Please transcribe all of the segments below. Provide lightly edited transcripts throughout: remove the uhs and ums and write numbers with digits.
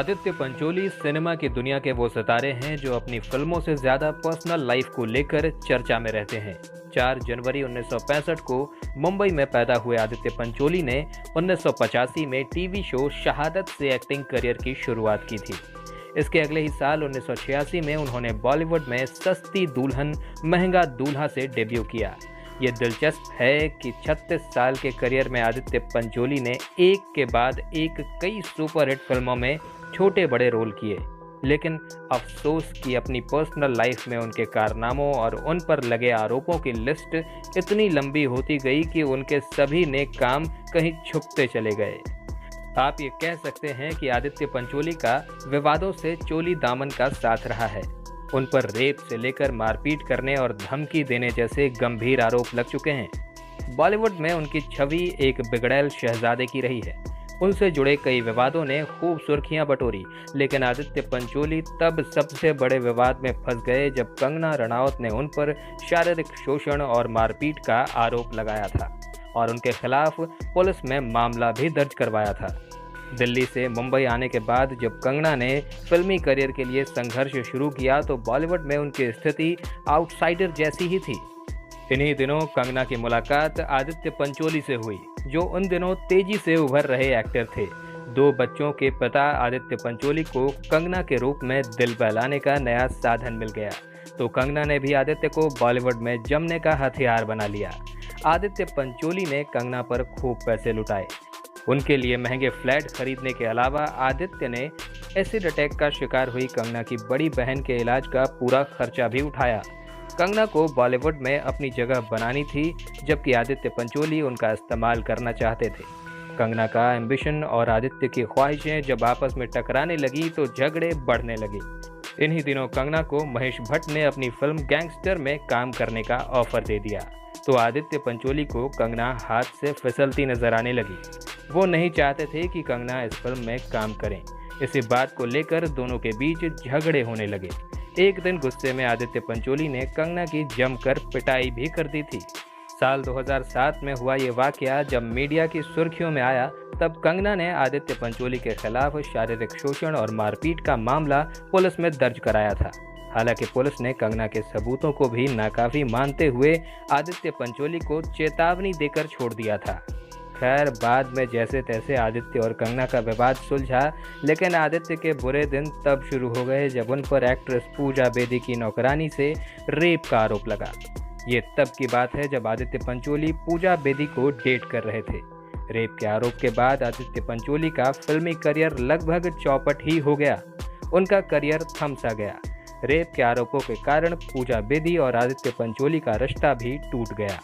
Aditya Pancholi cinema की दुनिया के वो सितारे हैं जो अपनी फिल्मों से ज्यादा पर्सनल लाइफ को लेकर चर्चा में रहते हैं। 4 जनवरी 1965 को मुंबई में पैदा हुए आदित्य पंचोली ने 1985 में टीवी शो शहादत से एक्टिंग करियर की शुरुआत की थी। इसके अगले ही साल 1986 में उन्होंने बॉलीवुड में सस्ती दुल्हन महंगा दूल्हा से डेब्यू किया। ये दिलचस्प है कि 36 साल के करियर में आदित्य पंचोली ने एक के बाद एक कई सुपरहिट फिल्मों में छोटे बड़े रोल किए, लेकिन अफसोस कि अपनी पर्सनल लाइफ में उनके कारनामों और उन पर लगे आरोपों की लिस्ट इतनी लंबी होती गई कि उनके सभी नेक काम कहीं छुपते चले गए। आप ये कह सकते हैं कि आदित्य पंचोली का विवादों से चोली दामन का साथ रहा है। उन पर रेप से लेकर मारपीट करने और धमकी देने जैसे गंभीर आरोप लग चुके हैं। बॉलीवुड में उनकी छवि एक बिगड़ैल शहजादे की रही है। उनसे जुड़े कई विवादों ने खूब सुर्खियां बटोरी, लेकिन आदित्य पंचोली तब सबसे बड़े विवाद में फंस गए जब कंगना रनौत ने उन पर शारीरिक शोषण और मारपीट का आरोप लगाया था और उनके खिलाफ पुलिस में मामला भी दर्ज करवाया था। दिल्ली से मुंबई आने के बाद जब कंगना ने फिल्मी करियर के लिए संघर्ष शुरू किया तो बॉलीवुड में उनकी स्थिति आउटसाइडर जैसी ही थी। इन्हीं दिनों कंगना की मुलाकात आदित्य पंचोली से हुई, जो उन दिनों तेजी से उभर रहे एक्टर थे। 2 बच्चों के पिता आदित्य पंचोली को कंगना के रूप में दिल बहलाने का नया साधन मिल गया, तो कंगना ने भी आदित्य को बॉलीवुड में जमने का हथियार बना लिया। आदित्य पंचोली ने कंगना पर खूब पैसे लुटाए। उनके लिए महंगे फ्लैट खरीदने के अलावा आदित्य ने एसिड अटैक का शिकार हुई कंगना की बड़ी बहन के इलाज का पूरा खर्चा भी उठाया। कंगना को बॉलीवुड में अपनी जगह बनानी थी, जबकि आदित्य पंचोली उनका इस्तेमाल करना चाहते थे। कंगना का एम्बिशन और आदित्य की ख्वाहिशें जब आपस में टकराने लगी तो झगड़े बढ़ने लगे। इन्हीं दिनों कंगना को महेश भट्ट ने अपनी फिल्म गैंगस्टर में काम करने का ऑफर दे दिया, तो आदित्य पंचोली को कंगना हाथ से फिसलती नजर आने लगी। वो नहीं चाहते थे कि कंगना इस फिल्म में काम करें। इसी बात को लेकर दोनों के बीच झगड़े होने लगे। एक दिन गुस्से में आदित्य पंचोली ने कंगना की जमकर पिटाई भी कर दी थी। साल 2007 में हुआ ये वाकया जब मीडिया की सुर्खियों में आया, तब कंगना ने आदित्य पंचोली के खिलाफ शारीरिक शोषण और मारपीट का मामला पुलिस में दर्ज कराया था। हालांकि पुलिस ने कंगना के सबूतों को भी नाकाफी मानते हुए आदित्य पंचोली को चेतावनी देकर छोड़ दिया था। खैर, बाद में जैसे तैसे आदित्य और कंगना का विवाद सुलझा, लेकिन आदित्य के बुरे दिन तब शुरू हो गए जब उन पर एक्ट्रेस पूजा बेदी की नौकरानी से रेप का आरोप लगा। ये तब की बात है जब आदित्य पंचोली पूजा बेदी को डेट कर रहे थे। रेप के आरोप के बाद आदित्य पंचोली का फिल्मी करियर लगभग चौपट ही हो गया। उनका करियर थम सा गया। रेप के आरोपों के कारण पूजा बेदी और आदित्य पंचोली का रिश्ता भी टूट गया।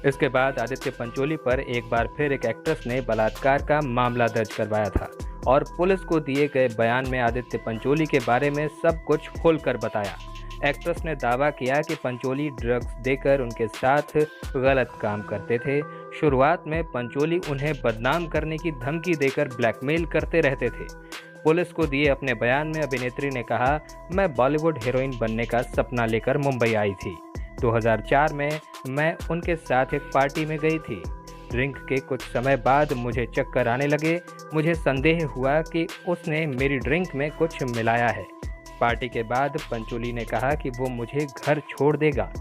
इसके बाद आदित्य पंचोली पर एक बार फिर एक एक्ट्रेस ने बलात्कार का मामला दर्ज करवाया था और पुलिस को दिए गए बयान में आदित्य पंचोली के बारे में सब कुछ खोलकर बताया। एक्ट्रेस ने दावा किया कि पंचोली ड्रग्स देकर उनके साथ गलत काम करते थे। शुरुआत में पंचोली उन्हें बदनाम करने की धमकी देकर ब्लैकमेल करते रहते थे। पुलिस को दिए अपने बयान में अभिनेत्री ने कहा, मैं बॉलीवुड हीरोइन बनने का सपना लेकर मुंबई आई थी। 2004 में मैं उनके साथ एक पार्टी में गई थी। ड्रिंक के कुछ समय बाद मुझे चक्कर आने लगे। मुझे संदेह हुआ कि उसने मेरी ड्रिंक में कुछ मिलाया है। पार्टी के बाद पंचोली ने कहा कि वो मुझे घर छोड़ देगा,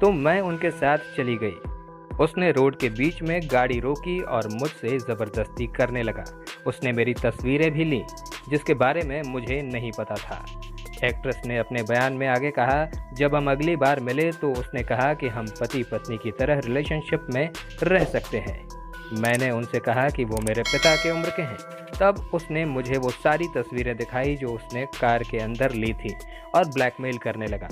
तो मैं उनके साथ चली गई। उसने रोड के बीच में गाड़ी रोकी और मुझसे ज़बरदस्ती करने लगा। उसने मेरी तस्वीरें भी लीं, जिसके बारे में मुझे नहीं पता था। एक्ट्रेस ने अपने बयान में आगे कहा, जब हम अगली बार मिले तो उसने कहा कि हम पति पत्नी की तरह रिलेशनशिप में रह सकते हैं। मैंने उनसे कहा कि वो मेरे पिता के उम्र के हैं। तब उसने मुझे वो सारी तस्वीरें दिखाई जो उसने कार के अंदर ली थी और ब्लैकमेल करने लगा।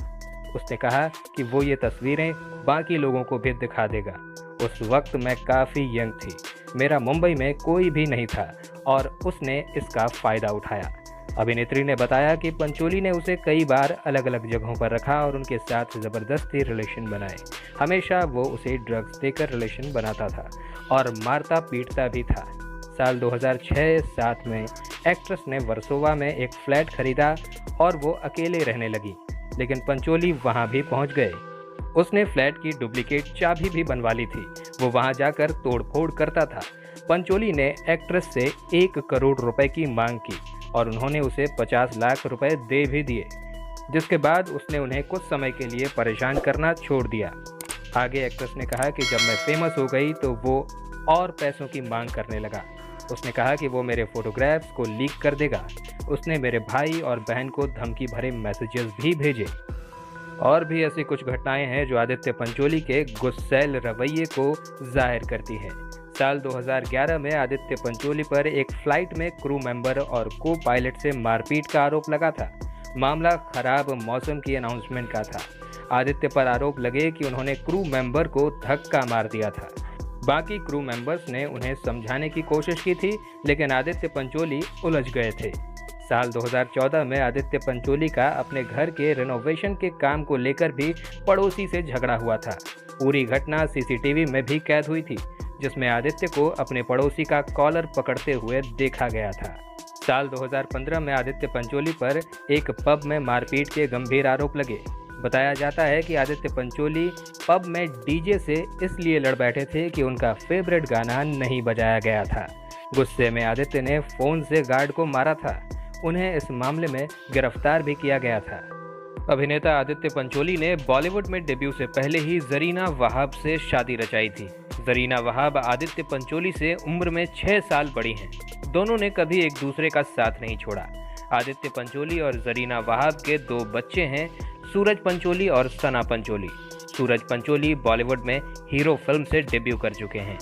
उसने कहा कि वो ये तस्वीरें बाकी लोगों को भी दिखा देगा। उस वक्त मैं काफ़ी यंग थी, मेरा मुंबई में कोई भी नहीं था और उसने इसका फ़ायदा उठाया। अभिनेत्री ने बताया कि पंचोली ने उसे कई बार अलग अलग जगहों पर रखा और उनके साथ ज़बरदस्ती रिलेशन बनाए। हमेशा वो उसे ड्रग्स देकर रिलेशन बनाता था और मारता पीटता भी था। साल 2006-07 में एक्ट्रेस ने वर्सोवा में एक फ्लैट खरीदा और वो अकेले रहने लगी, लेकिन पंचोली वहाँ भी पहुँच गए। उसने फ्लैट की डुप्लीकेट चाबी भी बनवा ली थी। वो वहाँ जाकर तोड़फोड़ करता था। पंचोली ने एक्ट्रेस से 1 करोड़ रुपए की मांग की और उन्होंने उसे 50 लाख रुपए दे भी दिए, जिसके बाद उसने उन्हें कुछ समय के लिए परेशान करना छोड़ दिया। आगे एक्ट्रेस ने कहा कि जब मैं फेमस हो गई तो वो और पैसों की मांग करने लगा। उसने कहा कि वो मेरे फोटोग्राफ्स को लीक कर देगा। उसने मेरे भाई और बहन को धमकी भरे मैसेजेस भी भेजे। और भी ऐसी कुछ घटनाएं हैं जो आदित्य पंचोली के गुस्सैल रवैये को जाहिर करती हैं। साल 2011 में आदित्य पंचोली पर एक फ्लाइट में क्रू मेंबर और को पायलट से मारपीट का आरोप लगा था। मामला खराब मौसम की अनाउंसमेंट का था। आदित्य पर आरोप लगे कि उन्होंने क्रू मेंबर को धक्का मार दिया था। बाकी क्रू मेंबर्स ने उन्हें समझाने की कोशिश की थी, लेकिन आदित्य पंचोली उलझ गए थे। साल 2014 में आदित्य पंचोली का अपने घर के रेनोवेशन के काम को लेकर भी पड़ोसी से झगड़ा हुआ था। पूरी घटना सीसीटीवी में भी कैद हुई थी, जिसमें आदित्य को अपने पड़ोसी का कॉलर पकड़ते हुए देखा गया था। साल 2015 में आदित्य पंचोली पर एक पब में मारपीट के गंभीर आरोप लगे। बताया जाता है कि आदित्य पंचोली पब में डीजे से इसलिए लड़ बैठे थे कि उनका फेवरेट गाना नहीं बजाया गया था। गुस्से में आदित्य ने फोन से गार्ड को मारा था। उन्हें इस मामले में गिरफ्तार भी किया गया था। अभिनेता आदित्य पंचोली ने बॉलीवुड में डेब्यू से पहले ही जरीना वहाब से शादी रचाई थी। जरीना वहाब आदित्य पंचोली से उम्र में 6 साल बड़ी हैं। दोनों ने कभी एक दूसरे का साथ नहीं छोड़ा। आदित्य पंचोली और जरीना वहाब के 2 बच्चे हैं, सूरज पंचोली और सना पंचोली। सूरज पंचोली बॉलीवुड में हीरो फिल्म से डेब्यू कर चुके हैं।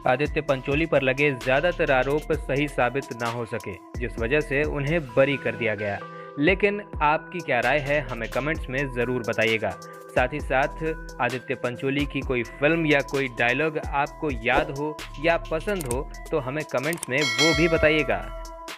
आदित्य पंचोली पर लगे ज़्यादातर आरोप सही साबित ना हो सके, जिस वजह से उन्हें बरी कर दिया गया। लेकिन आपकी क्या राय है, हमें कमेंट्स में ज़रूर बताइएगा। साथ ही साथ आदित्य पंचोली की कोई फिल्म या कोई डायलॉग आपको याद हो या पसंद हो तो हमें कमेंट्स में वो भी बताइएगा।